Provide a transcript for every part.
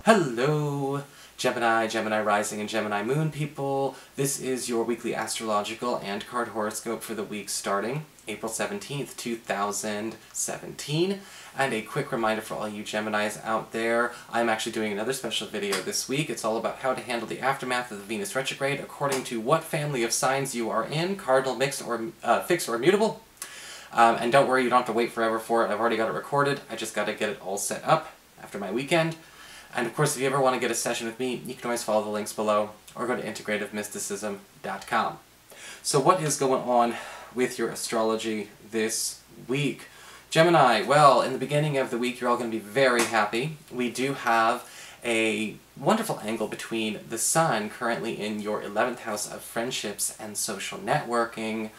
Hello, Gemini Rising and Gemini Moon people. This is your weekly astrological and card horoscope for the week starting April 17th, 2017. And a quick reminder for all you Geminis out there, I'm actually doing another special video this week. It's all about how to handle the aftermath of the Venus retrograde according to what family of signs you are in, cardinal, mixed, or fixed, or immutable. And don't worry, you don't have to wait forever for it. I've already got it recorded. I just got to get it all set up after my weekend. And of course, if you ever want to get a session with me, you can always follow the links below or go to integrativemysticism.com. So what is going on with your astrology this week? Gemini, well, in the beginning of the week, you're all going to be very happy. We do have a wonderful angle between the Sun, currently in your 11th house of friendships and social networking,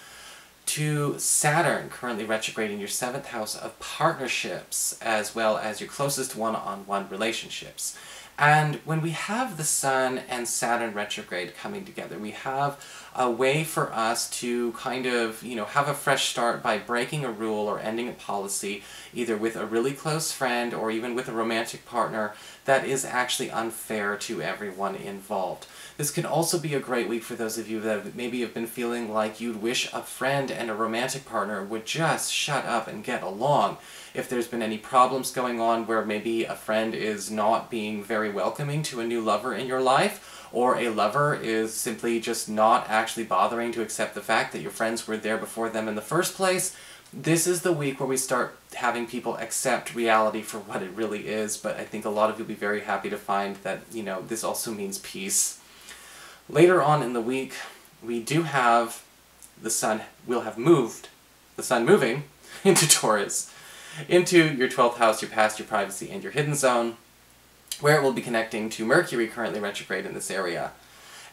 to Saturn, currently retrograde in your 7th house of partnerships, as well as your closest one-on-one relationships. And when we have the Sun and Saturn retrograde coming together, we have a way for us to kind of, have a fresh start by breaking a rule or ending a policy, either with a really close friend or even with a romantic partner that is actually unfair to everyone involved. This can also be a great week for those of you that maybe have been feeling like you'd wish a friend and a romantic partner would just shut up and get along. If there's been any problems going on where maybe a friend is not being very welcoming to a new lover in your life, or a lover is simply just not actually bothering to accept the fact that your friends were there before them in the first place, this is the week where we start having people accept reality for what it really is. But I think a lot of you will be very happy to find that, this also means peace. Later on in the week, we do have the Sun moving into Taurus, into your 12th house, your past, your privacy, and your hidden zone, where it will be connecting to Mercury, currently retrograde in this area.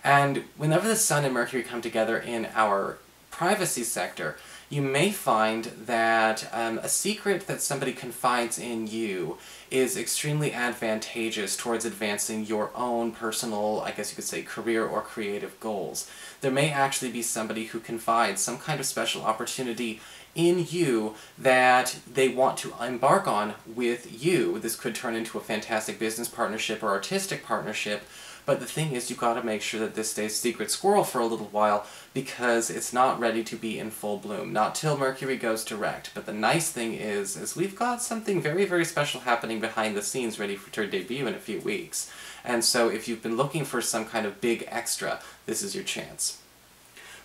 And whenever the Sun and Mercury come together in our privacy sector, you may find that a secret that somebody confides in you is extremely advantageous towards advancing your own personal, I guess you could say, career or creative goals. There may actually be somebody who confides some kind of special opportunity in you that they want to embark on with you. This could turn into a fantastic business partnership or artistic partnership, but the thing is, you've got to make sure that this stays secret squirrel for a little while, because it's not ready to be in full bloom. Not till Mercury goes direct. But the nice thing is we've got something very, very special happening behind the scenes ready to debut in a few weeks. And so if you've been looking for some kind of big extra, this is your chance.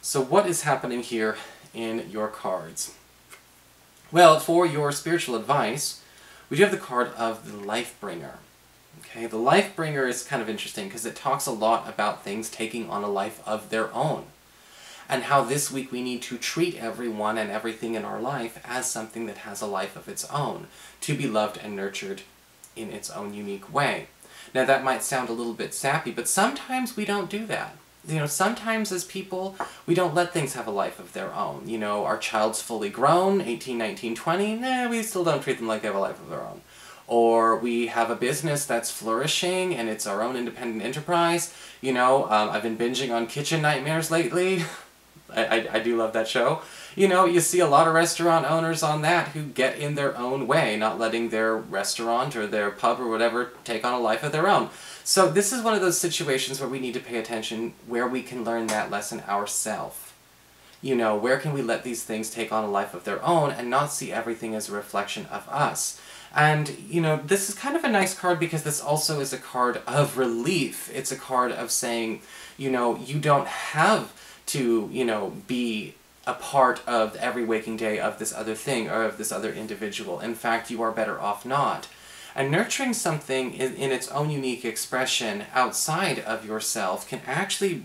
So what is happening here in your cards? Well, for your spiritual advice, we do have the card of the Life-Bringer. Okay, the Life-Bringer is kind of interesting because it talks a lot about things taking on a life of their own, and how this week we need to treat everyone and everything in our life as something that has a life of its own, to be loved and nurtured in its own unique way. Now that might sound a little bit sappy, but sometimes we don't do that. Sometimes as people, we don't let things have a life of their own. Our child's fully grown, 18, 19, 20, we still don't treat them like they have a life of their own. Or we have a business that's flourishing and it's our own independent enterprise. I've been binging on Kitchen Nightmares lately. I do love that show. You see a lot of restaurant owners on that who get in their own way, not letting their restaurant or their pub or whatever take on a life of their own. So this is one of those situations where we need to pay attention, where we can learn that lesson ourselves. Where can we let these things take on a life of their own and not see everything as a reflection of us? And, this is kind of a nice card because this also is a card of relief. It's a card of saying, you don't have to, be a part of every waking day of this other thing or of this other individual. In fact, you are better off not. And nurturing something in its own unique expression outside of yourself can actually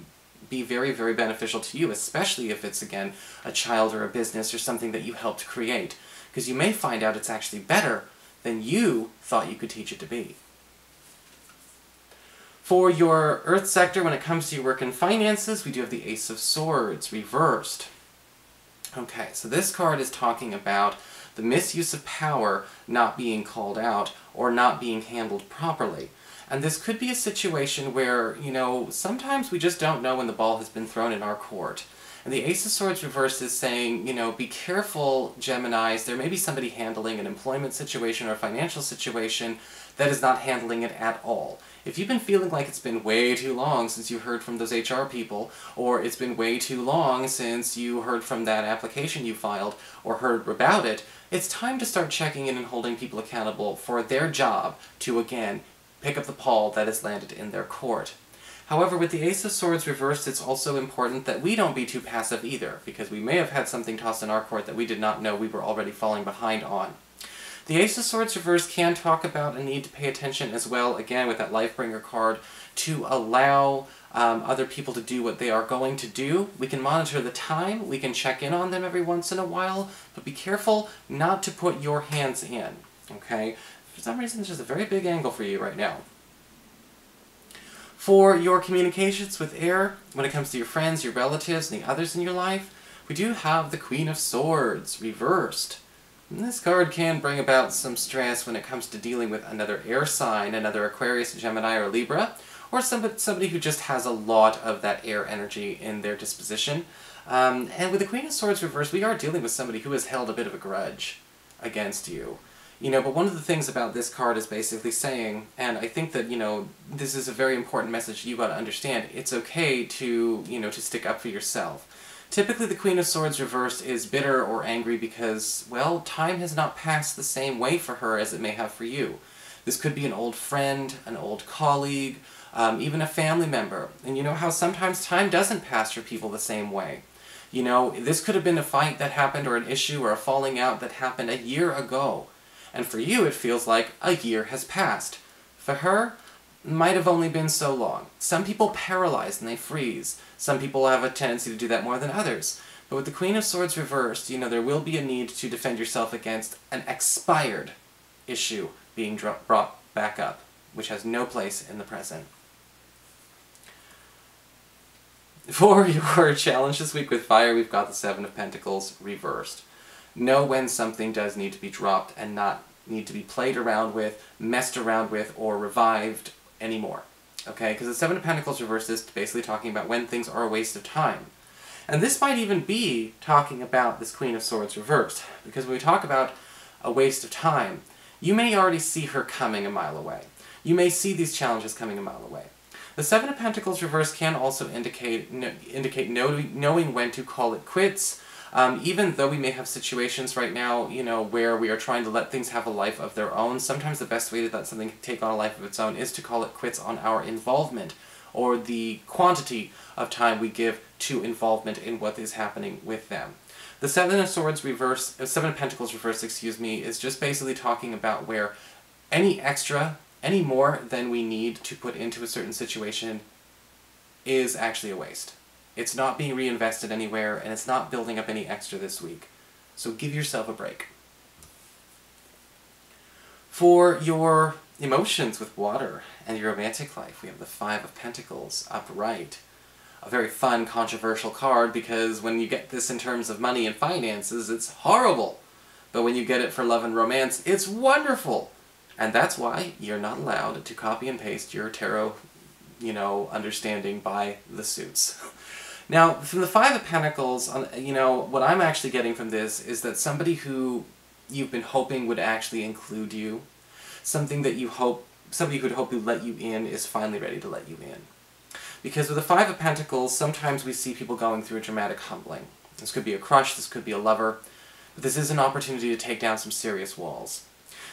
be very, very beneficial to you, especially if it's, again, a child or a business or something that you helped create. Because you may find out it's actually better than you thought you could teach it to be. For your Earth sector, when it comes to your work and finances, we do have the Ace of Swords, reversed. Okay, so this card is talking about the misuse of power not being called out or not being handled properly. And this could be a situation where, sometimes we just don't know when the ball has been thrown in our court. And the Ace of Swords reversed is saying, be careful, Geminis. There may be somebody handling an employment situation or a financial situation that is not handling it at all. If you've been feeling like it's been way too long since you heard from those HR people, or it's been way too long since you heard from that application you filed, or heard about it, it's time to start checking in and holding people accountable for their job to, again, pick up the pall that has landed in their court. However, with the Ace of Swords reversed, it's also important that we don't be too passive either, because we may have had something tossed in our court that we did not know we were already falling behind on. The Ace of Swords reversed can talk about a need to pay attention as well, again with that Lifebringer card, to allow other people to do what they are going to do. We can monitor the time, we can check in on them every once in a while, but be careful not to put your hands in, okay? For some reason, there's just a very big angle for you right now. For your communications with air, when it comes to your friends, your relatives, and the others in your life, we do have the Queen of Swords reversed. And this card can bring about some stress when it comes to dealing with another air sign, another Aquarius, Gemini, or Libra, or somebody who just has a lot of that air energy in their disposition. And with the Queen of Swords reversed, we are dealing with somebody who has held a bit of a grudge against you. You know, but one of the things about this card is basically saying, and I think that, you know, this is a very important message you got to understand, it's okay to, you know, to stick up for yourself. Typically the Queen of Swords reversed is bitter or angry because, well, time has not passed the same way for her as it may have for you. This could be an old friend, an old colleague, even a family member. And you know how sometimes time doesn't pass for people the same way. You know, this could have been a fight that happened or an issue or a falling out that happened a year ago. And for you, it feels like a year has passed. For her, it might have only been so long. Some people paralyze and they freeze. Some people have a tendency to do that more than others. But with the Queen of Swords reversed, you know, there will be a need to defend yourself against an expired issue being brought back up, which has no place in the present. For your challenge this week with fire, we've got the Seven of Pentacles reversed. Know when something does need to be dropped and not need to be played around with, messed around with, or revived anymore. Okay? Because the Seven of Pentacles reversed is basically talking about when things are a waste of time. And this might even be talking about this Queen of Swords reversed. Because when we talk about a waste of time, you may already see her coming a mile away. You may see these challenges coming a mile away. The Seven of Pentacles reversed can also indicate knowing when to call it quits. Even though we may have situations right now, you know, where we are trying to let things have a life of their own, sometimes the best way to let something take on a life of its own is to call it quits on our involvement, or the quantity of time we give to involvement in what is happening with them. The Seven of Swords reverse, Seven of Pentacles reverse, excuse me, is just basically talking about where any extra, any more than we need to put into a certain situation is actually a waste. It's not being reinvested anywhere, and it's not building up any extra this week. So give yourself a break. For your emotions with water and your romantic life, we have the Five of Pentacles upright. A very fun, controversial card, because when you get this in terms of money and finances, it's horrible. But when you get it for love and romance, it's wonderful. And that's why you're not allowed to copy and paste your tarot, you know, understanding by the suits. Now, from the Five of Pentacles, you know, what I'm actually getting from this is that somebody who you've been hoping would actually include you, somebody who'd hope to let you in is finally ready to let you in. Because with the Five of Pentacles, sometimes we see people going through a dramatic humbling. This could be a crush, this could be a lover, but this is an opportunity to take down some serious walls.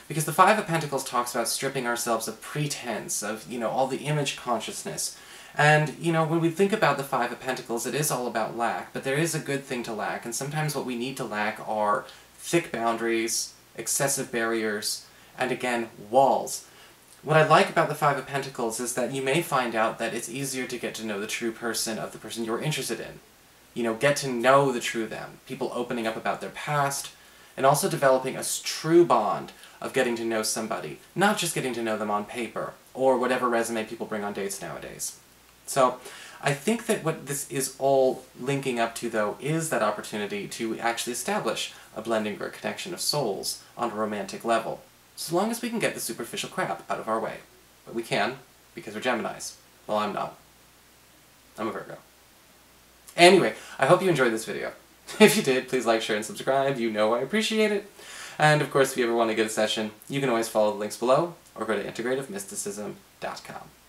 Because the Five of Pentacles talks about stripping ourselves of pretense, of, you know, all the image consciousness. And, you know, when we think about the Five of Pentacles, it is all about lack, but there is a good thing to lack, and sometimes what we need to lack are thick boundaries, excessive barriers, and again, walls. What I like about the Five of Pentacles is that you may find out that it's easier to get to know the true person of the person you're interested in. You know, get to know the true them. People opening up about their past, and also developing a true bond of getting to know somebody, not just getting to know them on paper, or whatever resume people bring on dates nowadays. So, I think that what this is all linking up to, though, is that opportunity to actually establish a blending or a connection of souls on a romantic level, so long as we can get the superficial crap out of our way. But we can, because we're Geminis. Well, I'm not. I'm a Virgo. Anyway, I hope you enjoyed this video. If you did, please like, share, and subscribe. You know I appreciate it. And of course, if you ever want to get a session, you can always follow the links below, or or go to integrativemysticism.com.